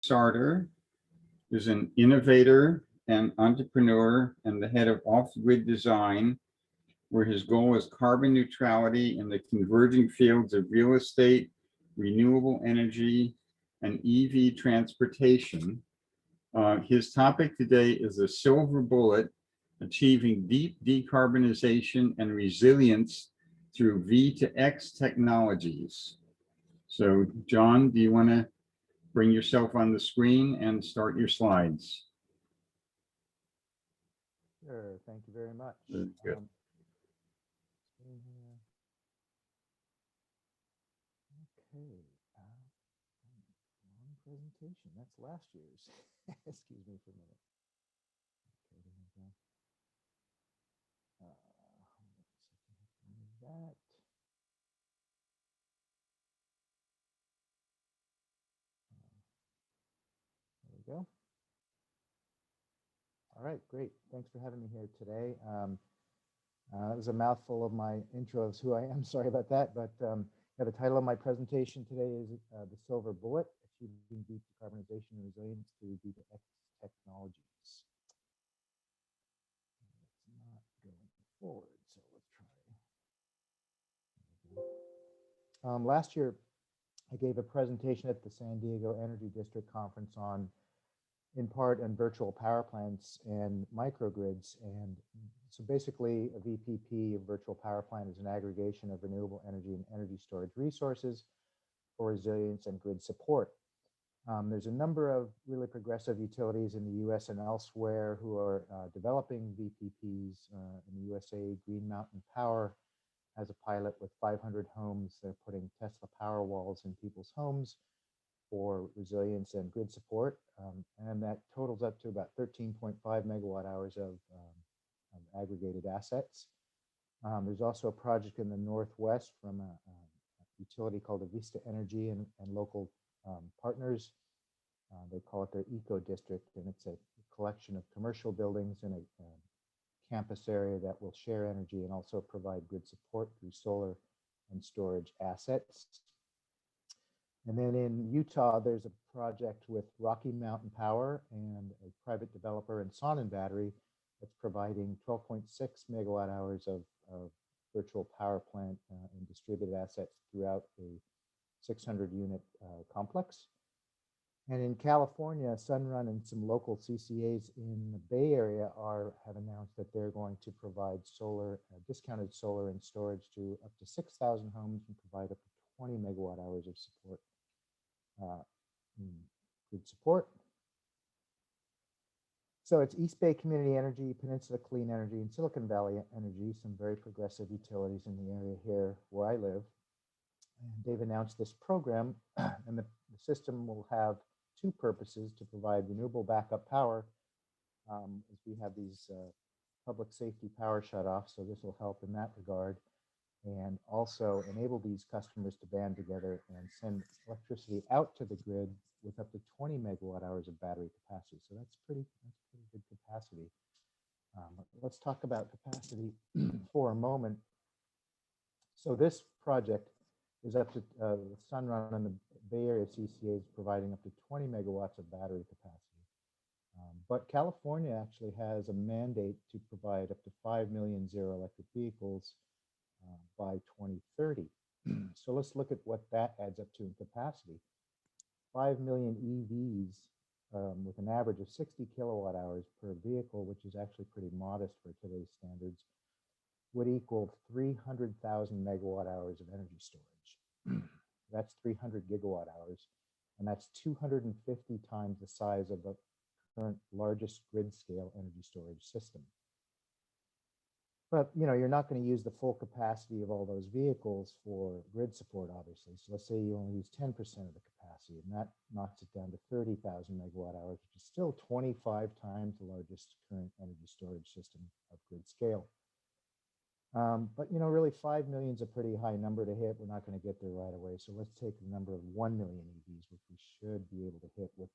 Sarter is an innovator and entrepreneur and the head of off-grid design, where his goal is carbon neutrality in the converging fields of real estate, renewable energy, and EV transportation. His topic today is the silver bullet, achieving deep decarbonization and resilience through V2X technologies. So, John, do you want to bring yourself on the screen and start your slides? Sure, thank you very much. Good. Okay. Long presentation. That's last year's. Excuse me for a minute. Okay, there we go. Hold on a second. That. There we go. All right, great. Thanks for having me here today. That was a mouthful of my intro of who I am. Sorry about that, but the title of my presentation today is The Silver Bullet, Achieving Deep Decarbonization and Resilience Through V2X Technologies. It's not going forward, so let's try. Last year, I gave a presentation at the San Diego Energy District Conference in part on virtual power plants and microgrids. And so basically a VPP, a virtual power plant, is an aggregation of renewable energy and energy storage resources for resilience and grid support. There's a number of really progressive utilities in the US and elsewhere who are developing VPPs. In the USA, Green Mountain Power has a pilot with 500 homes. They're putting Tesla power walls in people's homes for resilience and grid support. And that totals up to about 13.5 megawatt hours of aggregated assets. There's also a project in the Northwest from a utility called Avista Energy and local partners. They call it their Eco District, and it's a collection of commercial buildings in a campus area that will share energy and also provide grid support through solar and storage assets. And then in Utah, there's a project with Rocky Mountain Power and a private developer in Sonnen Battery that's providing 12.6 megawatt hours of virtual power plant and distributed assets throughout a 600 unit complex. And in California, Sunrun and some local CCAs in the Bay Area have announced that they're going to provide solar, discounted solar and storage to up to 6,000 homes and provide up to 20 megawatt hours of support. Grid support. So it's East Bay Community Energy, Peninsula Clean Energy, and Silicon Valley Energy, some very progressive utilities in the area here where I live. And they've announced this program, and the system will have two purposes: to provide renewable backup power, as we have these public safety power shutoffs, so this will help in that regard, and also enable these customers to band together and send electricity out to the grid with up to 20 megawatt hours of battery capacity. So that's pretty good capacity. Let's talk about capacity for a moment. So this project is up to Sunrun and the Bay Area CCA is providing up to 20 megawatts of battery capacity. But California actually has a mandate to provide up to 5 million zero electric vehicles by 2030. So let's look at what that adds up to in capacity. 5 million EVs with an average of 60 kilowatt hours per vehicle, which is actually pretty modest for today's standards, would equal 300,000 megawatt hours of energy storage. That's 300 gigawatt hours, and that's 250 times the size of the current largest grid scale energy storage system. But you're not going to use the full capacity of all those vehicles for grid support, obviously. So let's say you only use 10% of the capacity, and that knocks it down to 30,000 megawatt hours, which is still 25 times the largest current energy storage system of grid scale. But really 5 million is a pretty high number to hit. We're not going to get there right away. So let's take the number of 1 million EVs, which we should be able to hit with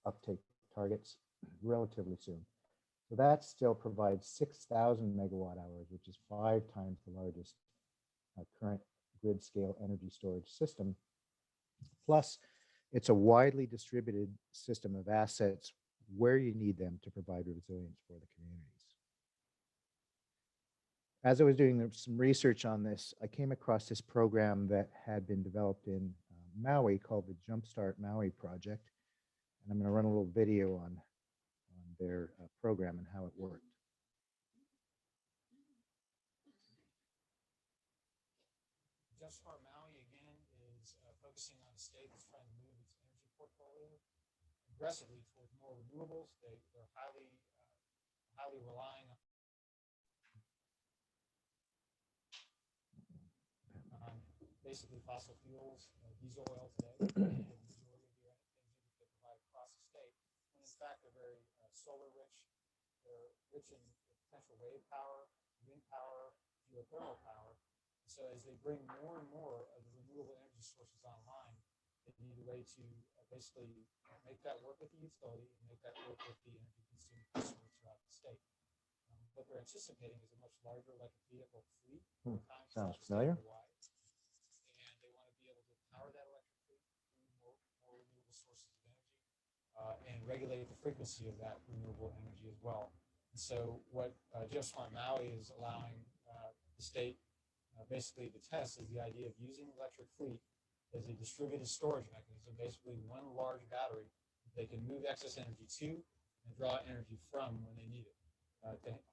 uptake targets relatively soon. So that still provides 6,000 megawatt hours, which is 5 times the largest current grid scale energy storage system. Plus, It's a widely distributed system of assets where you need them to provide resilience for the communities. As I was doing some research on this, I came across this program that had been developed in Maui called the Jumpstart Maui Project. And I'm going to run a little video on their program and how it worked. Jumpstart Maui, again, is focusing on a state that's trying to move its energy portfolio aggressively towards more renewables. They're highly relying on basically fossil fuels, diesel oil today. The majority of the energy that they provide across the state, when in fact they're very solar rich. They're rich in potential wave power, wind power, geothermal power. So as they bring more and more of the renewable energy sources online, they need a way to basically make that work with the utility and make that work with the energy consuming customers throughout the state. What they're anticipating is a much larger electric vehicle fleet. Sounds familiar. And they want to be able to power that electric fleet through more renewable sources of energy and regulate the frequency of that renewable energy as well. And so what Jumpstart Maui is allowing the state basically to test is the idea of using the electric fleet as a distributed storage mechanism, basically one large battery that they can move excess energy to and draw energy from when they need it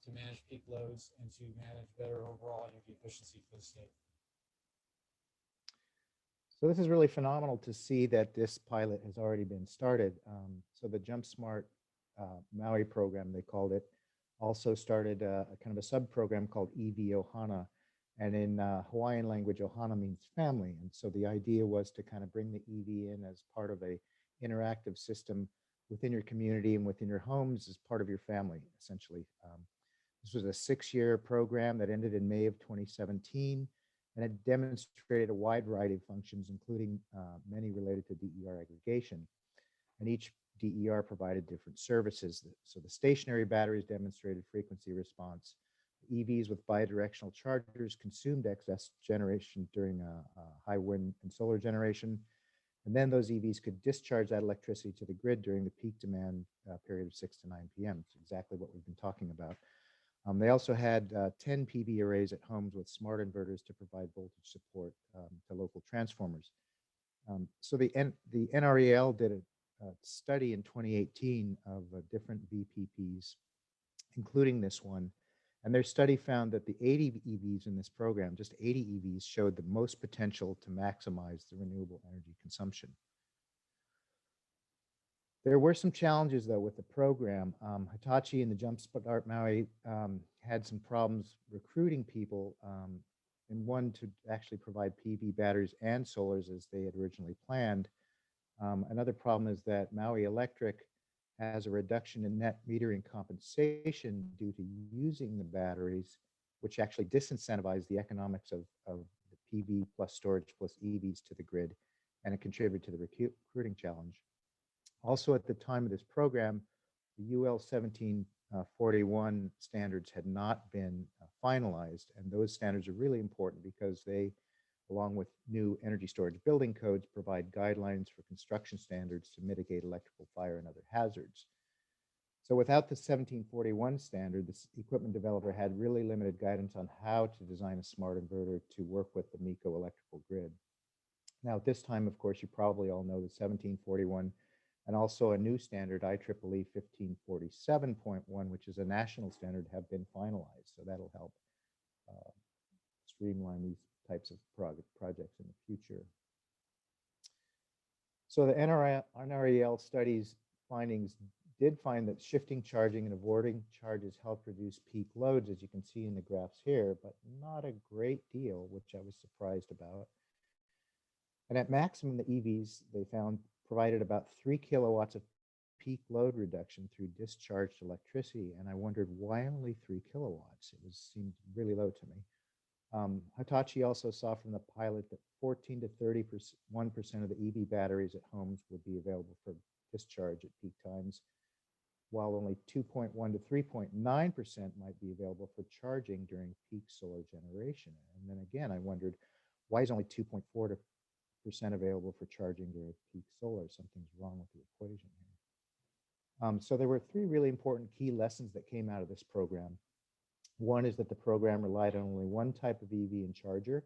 to manage peak loads and to manage better overall energy efficiency for the state. So this is really phenomenal to see that this pilot has already been started. So the JumpSmart Maui program, they called it, also started a kind of a sub-program called EV Ohana. And in Hawaiian language, Ohana means family. And so the idea was to kind of bring the EV in as part of a interactive system within your community and within your homes as part of your family, essentially. This was a 6-year program that ended in May of 2017, and it demonstrated a wide variety of functions, including many related to DER aggregation. And each DER provided different services. So the stationary batteries demonstrated frequency response. EVs with bidirectional chargers consumed excess generation during high wind and solar generation. And then those EVs could discharge that electricity to the grid during the peak demand period of 6 to 9 p.m. It's exactly what we've been talking about. They also had 10 PV arrays at homes with smart inverters to provide voltage support to local transformers. So the NREL did a study in 2018 of different VPPs, including this one. And their study found that the 80 EVs in this program, just 80 EVs, showed the most potential to maximize the renewable energy consumption. There were some challenges, though, with the program. Hitachi and the Jumpstart Maui had some problems recruiting people, and one to actually provide PV batteries and solars as they had originally planned. Another problem is that Maui Electric has a reduction in net metering compensation due to using the batteries, which actually disincentivize the economics of the PV plus storage plus EVs to the grid, and it contributed to the recruiting challenge. Also, at the time of this program, the UL 1741 standards had not been finalized, and those standards are really important because they, along with new energy storage building codes, provide guidelines for construction standards to mitigate electrical fire and other hazards. So without the 1741 standard, this equipment developer had really limited guidance on how to design a smart inverter to work with the MECO electrical grid. Now, at this time, of course, you probably all know the 1741 and also a new standard, IEEE 1547.1, which is a national standard, have been finalized. So that'll help streamline these types of projects in the future. So the NREL studies findings did find that shifting charging and avoiding charges helped reduce peak loads, as you can see in the graphs here, but not a great deal, which I was surprised about. And at maximum, the EVs, they found, provided about 3 kilowatts of peak load reduction through discharged electricity. And I wondered why only 3 kilowatts? It seemed really low to me. Hitachi also saw from the pilot that 14 to 31% of the EV batteries at homes would be available for discharge at peak times, while only 2.1 to 3.9% might be available for charging during peak solar generation. And then again, I wondered, why is only 2.4% available for charging during peak solar. Something's wrong with the equation here. So there were three really important key lessons that came out of this program. One is that the program relied on only one type of EV and charger,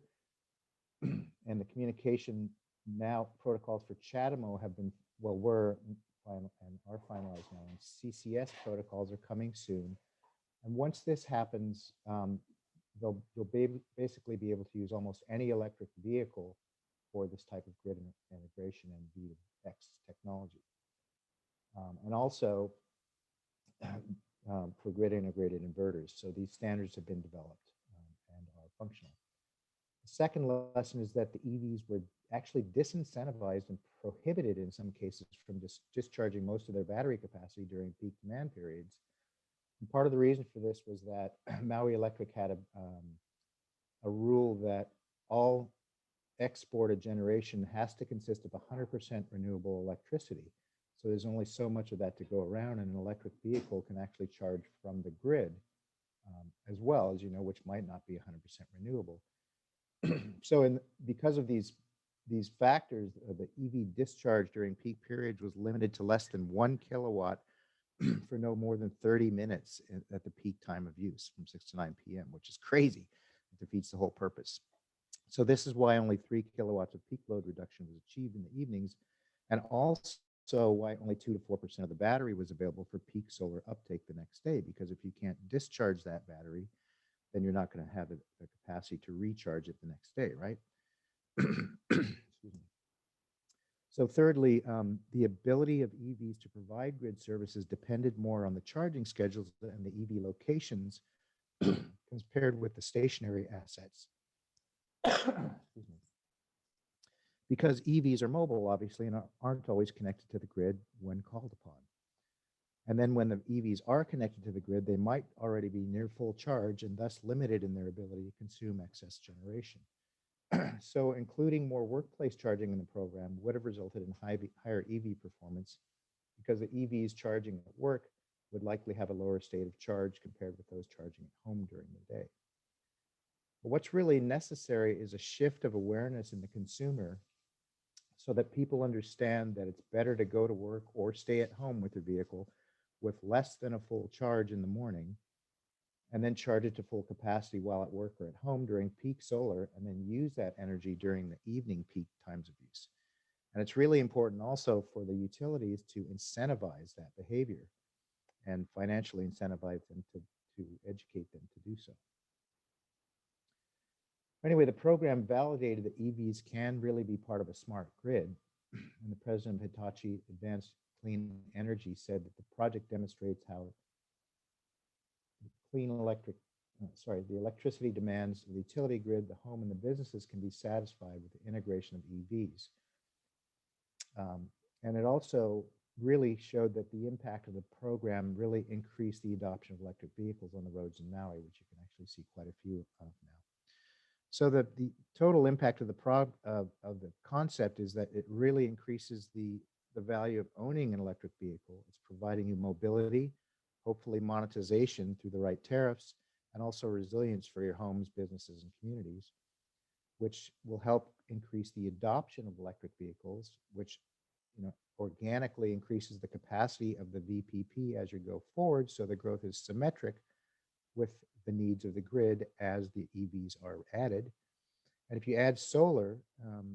and the communication now protocols for CHAdeMO have been, well, were final and are finalized now, and CCS protocols are coming soon. And once this happens, you'll basically be able to use almost any electric vehicle for this type of grid integration and V2X technology. And also for grid integrated inverters. So these standards have been developed and are functional. The second lesson is that the EVs were actually disincentivized and prohibited in some cases from discharging most of their battery capacity during peak demand periods. And part of the reason for this was that Maui Electric had a rule that all exported generation has to consist of 100% renewable electricity. So there's only so much of that to go around, and an electric vehicle can actually charge from the grid as well, as you know, which might not be 100% renewable. So because of these factors, the EV discharge during peak periods was limited to less than 1 kilowatt for no more than 30 minutes at the peak time of use from 6 to 9 p.m., which is crazy. It defeats the whole purpose. So this is why only 3 kilowatts of peak load reduction was achieved in the evenings, and also why only 2 to 4% of the battery was available for peak solar uptake the next day, because if you can't discharge that battery, then you're not going to have the capacity to recharge it the next day, right? Excuse me. So thirdly, the ability of EVs to provide grid services depended more on the charging schedules and the EV locations compared with the stationary assets. Excuse me. Because EVs are mobile, obviously, and aren't always connected to the grid when called upon. And then when the EVs are connected to the grid, they might already be near full charge and thus limited in their ability to consume excess generation. So including more workplace charging in the program would have resulted in higher EV performance, because the EVs charging at work would likely have a lower state of charge compared with those charging at home during the day. But what's really necessary is a shift of awareness in the consumer so that people understand that it's better to go to work or stay at home with their vehicle with less than a full charge in the morning, and then charge it to full capacity while at work or at home during peak solar, and then use that energy during the evening peak times of use. And it's really important also for the utilities to incentivize that behavior and financially incentivize them to educate them to do so. Anyway, the program validated that EVs can really be part of a smart grid. And the president of Hitachi Advanced Clean Energy said that the project demonstrates how the electricity demands of the utility grid, the home, and the businesses can be satisfied with the integration of EVs. And it also really showed that the impact of the program really increased the adoption of electric vehicles on the roads in Maui, which you can actually see quite a few of now. So that the total impact of the concept is that it really increases the value of owning an electric vehicle. It's providing you mobility, hopefully monetization through the right tariffs, and also resilience for your homes, businesses, and communities, which will help increase the adoption of electric vehicles, which organically increases the capacity of the VPP as you go forward. So the growth is symmetric with the needs of the grid as the EVs are added. And if you add solar,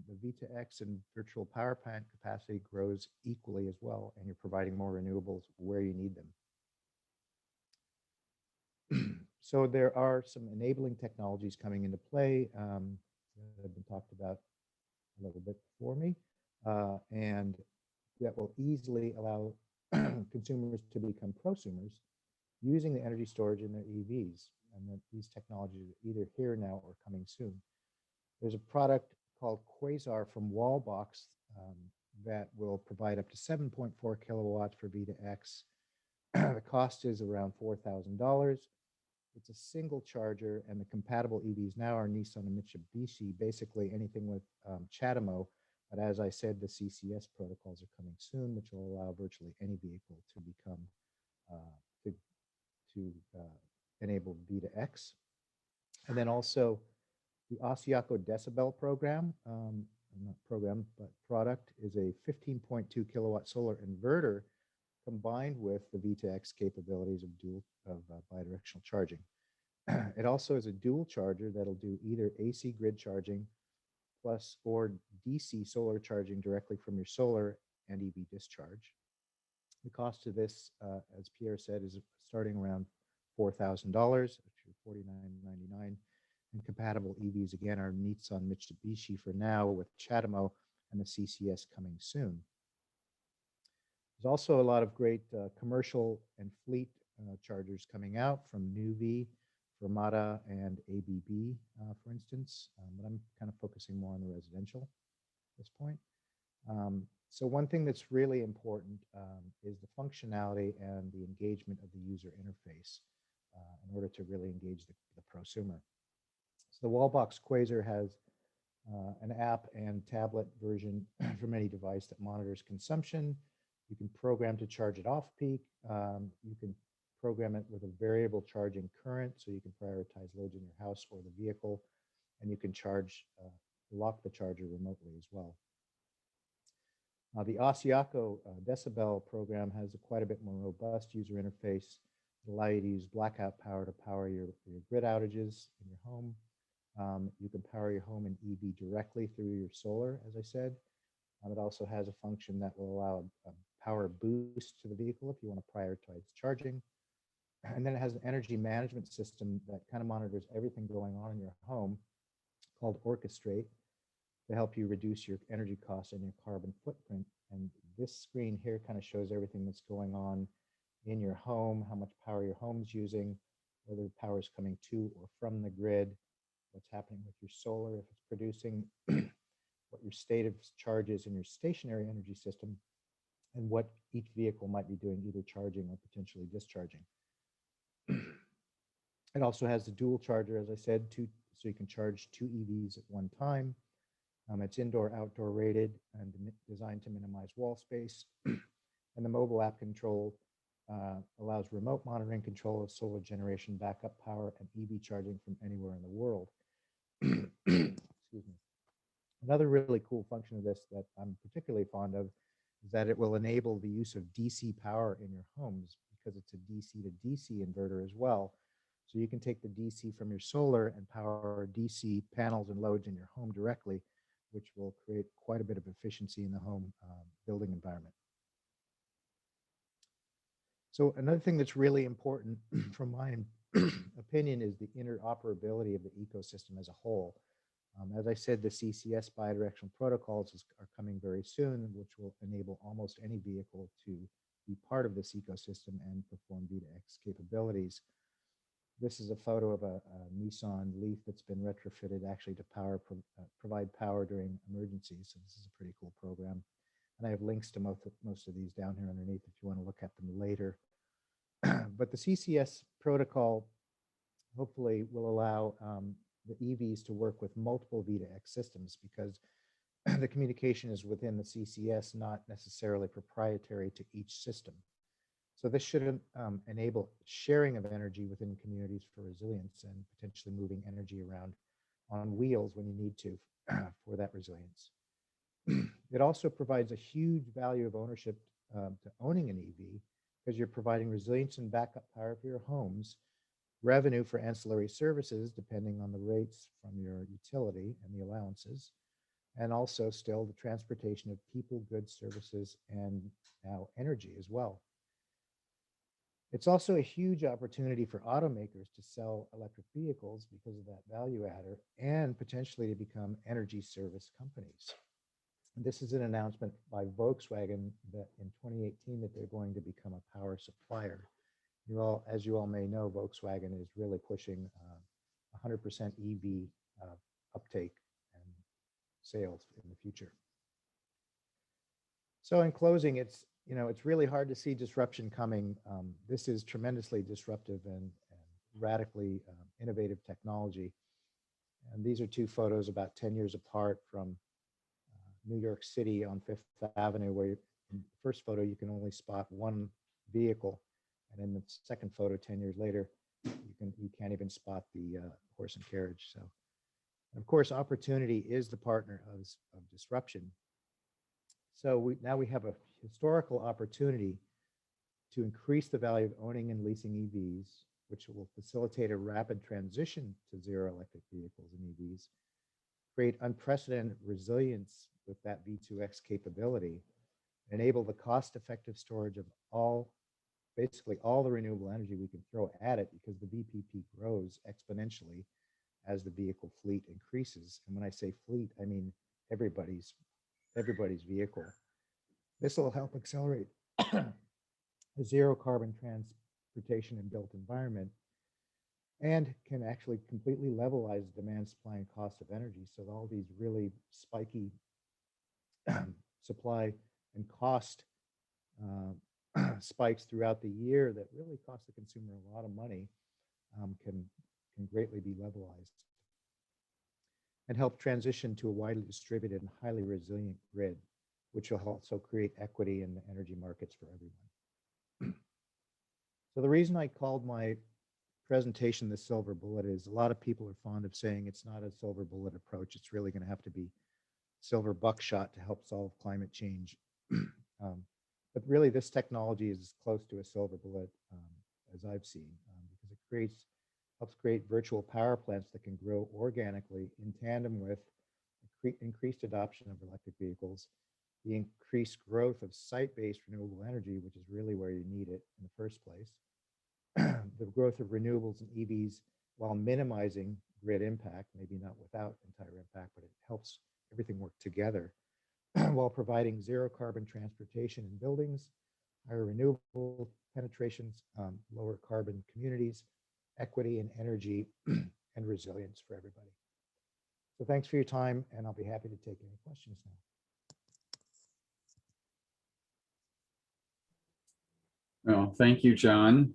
the V2X and virtual power plant capacity grows equally as well, and you're providing more renewables where you need them. So there are some enabling technologies coming into play that have been talked about a little bit before me, and that will easily allow consumers to become prosumers using the energy storage in their EVs, and that these technologies are either here now or coming soon. There's a product called Quasar from Wallbox that will provide up to 7.4 kilowatts for V2X. The cost is around $4,000. It's a single charger, and the compatible EVs now are Nissan and Mitsubishi, basically anything with CHAdeMO. But as I said, the CCS protocols are coming soon, which will allow virtually any vehicle to become enable V2X. And then also the Asiaco Decibel program not program, but product is a 15.2 kilowatt solar inverter combined with the V2X capabilities of bidirectional charging. It also is a dual charger that'll do either AC grid charging plus or DC solar charging directly from your solar and EV discharge. The cost of this, as Pierre said, is starting around $4,000, actually $49.99. And compatible EVs again are Nissan, Mitsubishi for now, with Chatamo and the CCS coming soon. There's also a lot of great commercial and fleet chargers coming out from Nuvi, Fermata, and ABB, for instance. But I'm kind of focusing more on the residential at this point. So one thing that's really important is the functionality and the engagement of the user interface in order to really engage the prosumer. So the Wallbox Quasar has an app and tablet version from any device that monitors consumption. You can program to charge it off peak. You can program it with a variable charging current, so you can prioritize loads in your house or the vehicle, and you can lock the charger remotely as well. The Asiaco Decibel program has quite a bit more robust user interface. It allows you to use blackout power to power your grid outages in your home. You can power your home and EV directly through your solar, as I said. It also has a function that will allow a power boost to the vehicle if you want to prioritize charging. And then it has an energy management system that kind of monitors everything going on in your home called Orchestrate to help you reduce your energy costs and your carbon footprint. And this screen here kind of shows everything that's going on in your home, how much power your home's using, whether the power is coming to or from the grid, what's happening with your solar, if it's producing, what your state of charge is in your stationary energy system, and what each vehicle might be doing, either charging or potentially discharging. It also has the dual charger, as I said, so you can charge 2 EVs at one time. It's indoor-outdoor rated and designed to minimize wall space. And the mobile app control allows remote monitoring control of solar generation, backup power, and EV charging from anywhere in the world. Excuse me. Another really cool function of this that I'm particularly fond of is that it will enable the use of DC power in your homes, because it's a DC to DC inverter as well. So you can take the DC from your solar and power DC panels and loads in your home directly, which will create quite a bit of efficiency in the home building environment. So another thing that's really important from my opinion is the interoperability of the ecosystem as a whole. As I said, the CCS bidirectional protocols are coming very soon, which will enable almost any vehicle to be part of this ecosystem and perform V2X capabilities. This is a photo of a Nissan Leaf that's been retrofitted actually to provide power during emergencies. So this is a pretty cool program. And I have links to most of these down here underneath if you want to look at them later. But the CCS protocol hopefully will allow the EVs to work with multiple V2X systems, because the communication is within the CCS, not necessarily proprietary to each system. So this should enable sharing of energy within communities for resilience and potentially moving energy around on wheels when you need to for that resilience. It also provides a huge value of ownership to owning an EV, because you're providing resilience and backup power for your homes, revenue for ancillary services depending on the rates from your utility and the allowances, and also still the transportation of people, goods, services, and now energy as well. It's also a huge opportunity for automakers to sell electric vehicles because of that value adder, and potentially to become energy service companies. This is an announcement by Volkswagen that in 2018 that they're going to become a power supplier. As you all may know, Volkswagen is really pushing 100% EV uptake and sales in the future. So in closing, it's really hard to see disruption coming. This is tremendously disruptive and radically innovative technology. And these are two photos about 10 years apart from New York City on Fifth Avenue, where in the first photo, you can only spot one vehicle. And in the second photo, 10 years later, you can't even spot the horse and carriage. So Of course, opportunity is the partner of disruption. So now we have a historical opportunity to increase the value of owning and leasing EVs, which will facilitate a rapid transition to zero electric vehicles and EVs, create unprecedented resilience with that V2X capability, enable the cost-effective storage of basically all the renewable energy we can throw at it, because the VPP grows exponentially as the vehicle fleet increases. And when I say fleet, I mean everybody's vehicle. This will help accelerate a zero carbon transportation and built environment, and can actually completely levelize the demand, supply, and cost of energy. So all these really spiky supply and cost spikes throughout the year that really cost the consumer a lot of money can greatly be levelized, and help transition to a widely distributed and highly resilient grid, which will also create equity in the energy markets for everyone. So the reason I called my presentation the silver bullet is a lot of people are fond of saying it's not a silver bullet approach. It's really going to have to be silver buckshot to help solve climate change. But really, this technology is as close to a silver bullet as I've seen, because it helps create virtual power plants that can grow organically in tandem with increased adoption of electric vehicles, the increased growth of site-based renewable energy, which is really where you need it in the first place, the growth of renewables and EVs while minimizing grid impact, maybe not without entire impact, but it helps everything work together while providing zero carbon transportation in buildings, higher renewable penetrations, lower carbon communities, equity and energy, and resilience for everybody. So thanks for your time, and I'll be happy to take any questions now. Well, thank you, John.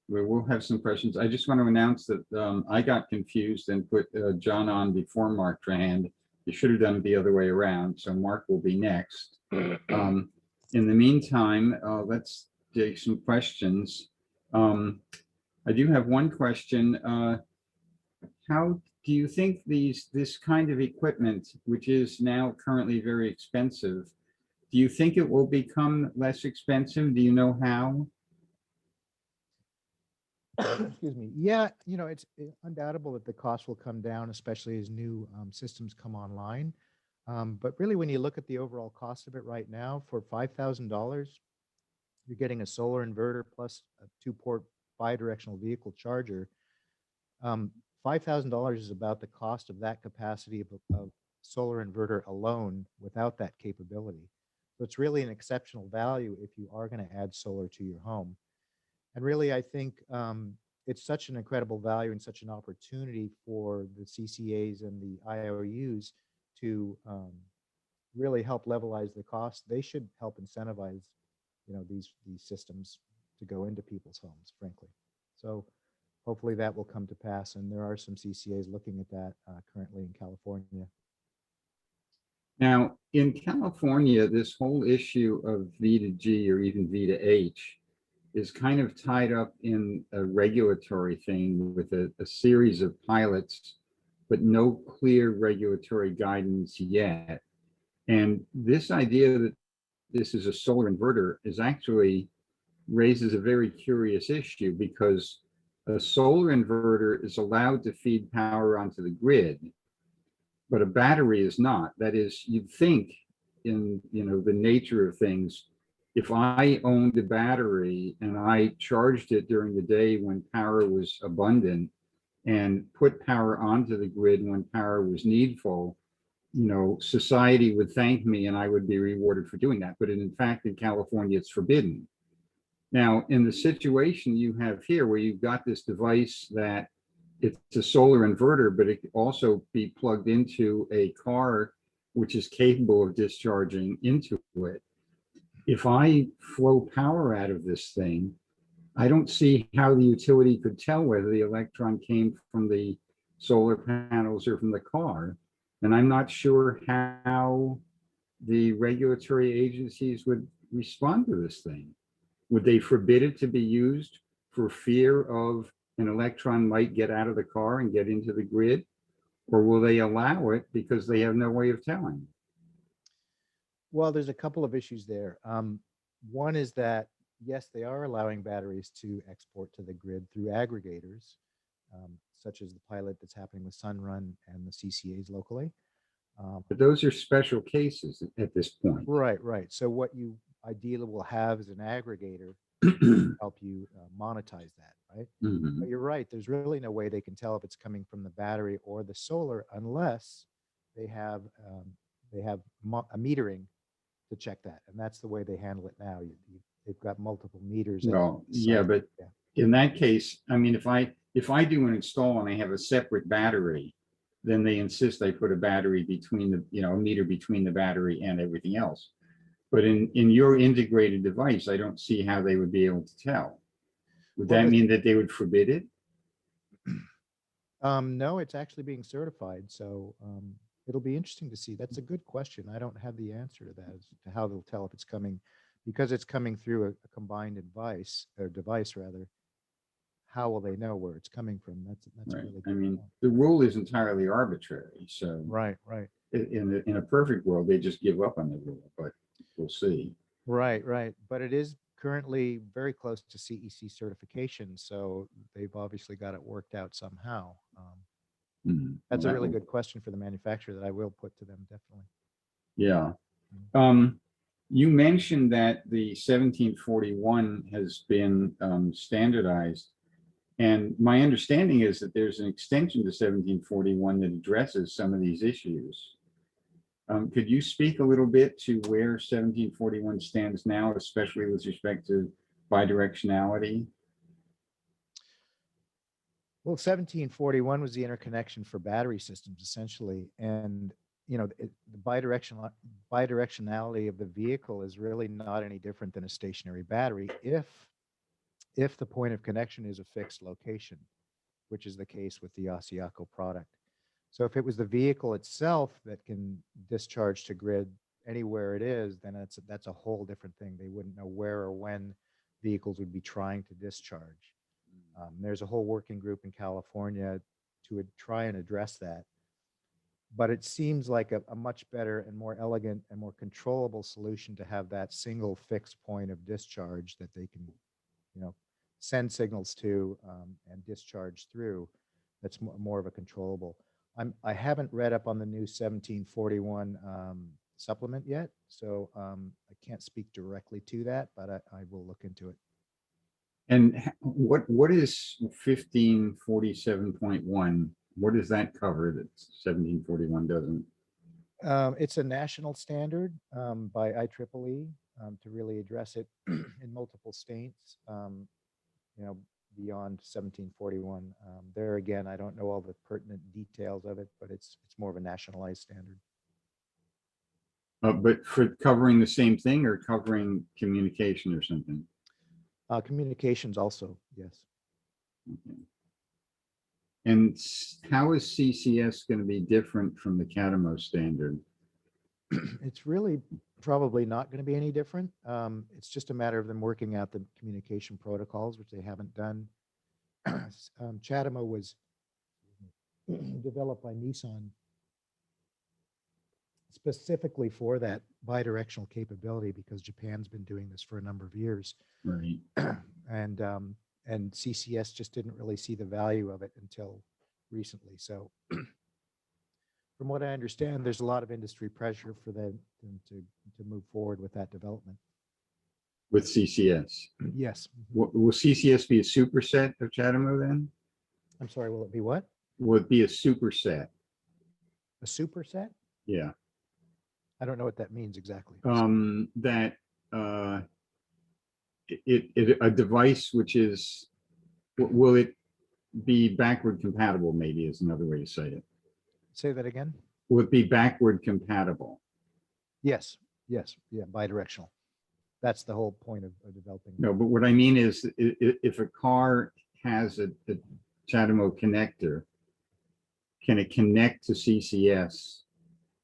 We will have some questions. I just want to announce that I got confused and put John on before Mark Trahand. You should have done it the other way around. So Mark will be next. In the meantime, let's take some questions. I do have one question. How do you think this kind of equipment, which is now currently very expensive, do you think it will become less expensive? Do you know how? Excuse me. Yeah, it's undoubtable that the cost will come down, especially as new systems come online. But really, when you look at the overall cost of it right now, for $5,000, you're getting a solar inverter plus a 2-port bi-directional vehicle charger. $5,000 is about the cost of that capacity of solar inverter alone without that capability. So it's really an exceptional value if you are going to add solar to your home. And really, I think it's such an incredible value and such an opportunity for the CCAs and the IOUs to really help levelize the cost. They should help incentivize, these systems to go into people's homes, frankly. So hopefully that will come to pass. And there are some CCAs looking at that currently in California. Now, in California, this whole issue of V2G or even V2H is kind of tied up in a regulatory thing with a series of pilots, but no clear regulatory guidance yet. And this idea that this is a solar inverter raises a very curious issue, because a solar inverter is allowed to feed power onto the grid, but a battery is not. That is, you'd think in the nature of things, if I owned a battery and I charged it during the day when power was abundant and put power onto the grid when power was needful, society would thank me and I would be rewarded for doing that. But in fact, in California, it's forbidden. Now, in the situation you have here, where you've got this device that it's a solar inverter, but it can also be plugged into a car which is capable of discharging into it. If I flow power out of this thing, I don't see how the utility could tell whether the electron came from the solar panels or from the car. And I'm not sure how the regulatory agencies would respond to this thing. Would they forbid it to be used for fear of an electron might get out of the car and get into the grid? Or will they allow it because they have no way of telling? Well, there's a couple of issues there. One is that, yes, they are allowing batteries to export to the grid through aggregators, such as the pilot that's happening with Sunrun and the CCAs locally. But those are special cases at this point. Right, right. So what you ideally will have is an aggregator to help you monetize that, right? Mhm. But you're right. There's really no way they can tell if it's coming from the battery or the solar unless they have a metering to check that, and that's the way they handle it now. They've got multiple meters. At Well, the yeah, site. but Yeah. in that case, I mean, if I do an install and I have a separate battery, then they insist I put a battery between the, a meter between the battery and everything else. But in your integrated device, I don't see how they would be able to tell. Would Well, that mean that they would forbid it? no, it's actually being certified, so it'll be interesting to see. That's a good question. I don't have the answer to that as to how they'll tell if it's coming, because it's coming through a combined device rather. How will they know where it's coming from? That's a Right. really I good mean, point. the rule is entirely arbitrary. So Right, right, in a perfect world, they just give up on the rule, but we'll see. right, right. But it is currently very close to CEC certification, so they've obviously got it worked out somehow. That's a Well, really good question for the manufacturer that I will put to them, definitely. yeah. Mhm. You mentioned that the 1741 has been standardized. And my understanding is that there's an extension to 1741 that addresses some of these issues. Could you speak a little bit to where 1741 stands now, especially with respect to bidirectionality? Well, 1741 was the interconnection for battery systems, essentially. And, the bidirectionality of the vehicle is really not any different than a stationary battery if the point of connection is a fixed location, which is the case with the Asiaco product. So if it was the vehicle itself that can discharge to grid anywhere it is, then that's a whole different thing. They wouldn't know where or when vehicles would be trying to discharge. There's a whole working group in California to try and address that. But it seems like a much better and more elegant and more controllable solution to have that single fixed point of discharge that they can, you know, send signals to and discharge through. That's more of a controllable. I haven't read up on the new 1741 supplement yet, so I can't speak directly to that, but I will look into it. And what is 1547.1? What does that cover that 1741 doesn't? It's a national standard by IEEE to really address it in multiple states, you know, beyond 1741. There again, I don't know all the pertinent details of it, but it's more of a nationalized standard. But for covering the same thing or covering communication or something? Communications also, yes. Okay. And how is CCS going to be different from the CATMO standard? It's really probably not going to be any different. It's just a matter of them working out the communication protocols, which they haven't done. CHAdeMO was developed by Nissan specifically for that bidirectional capability because Japan's been doing this for a number of years. Right. and CCS just didn't really see the value of it until recently. So from what I understand, there's a lot of industry pressure for them to move forward with that development. With CCS? Yes. Will CCS be a superset of CHAdeMO then? I'm sorry, will it be what? Will it be a superset? A superset? Yeah. I don't know what that means exactly. That a device which is, will it be backward compatible, maybe is another way to say it. Say that again? Will it be backward compatible? Yes. Yes. Yeah. Bidirectional. That's the whole point of developing. No, but what I mean is if a car has a CHAdeMO connector, can it connect to CCS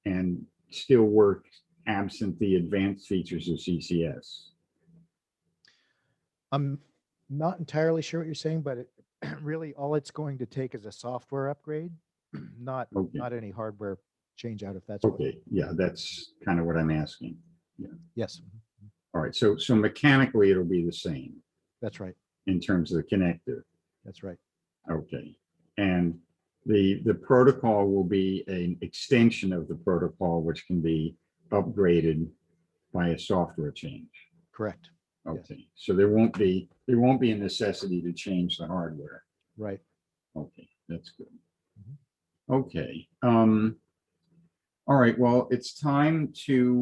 and still work absent the advanced features of CCS? I'm not entirely sure what you're saying, but really all it's going to take is a software upgrade Not, Okay. not any hardware change out if that's what. Okay, yeah, that's kind of what I'm asking. Yes, All right, so mechanically it'll be the same that's right. in terms of the connector. That's right. Okay, and the protocol will be an extension of the protocol, which can be upgraded by a software change. Correct. Yes. Okay, so there won't be a necessity to change the hardware. Right. Okay, that's good. Mhm. Okay, all right, well, it's time to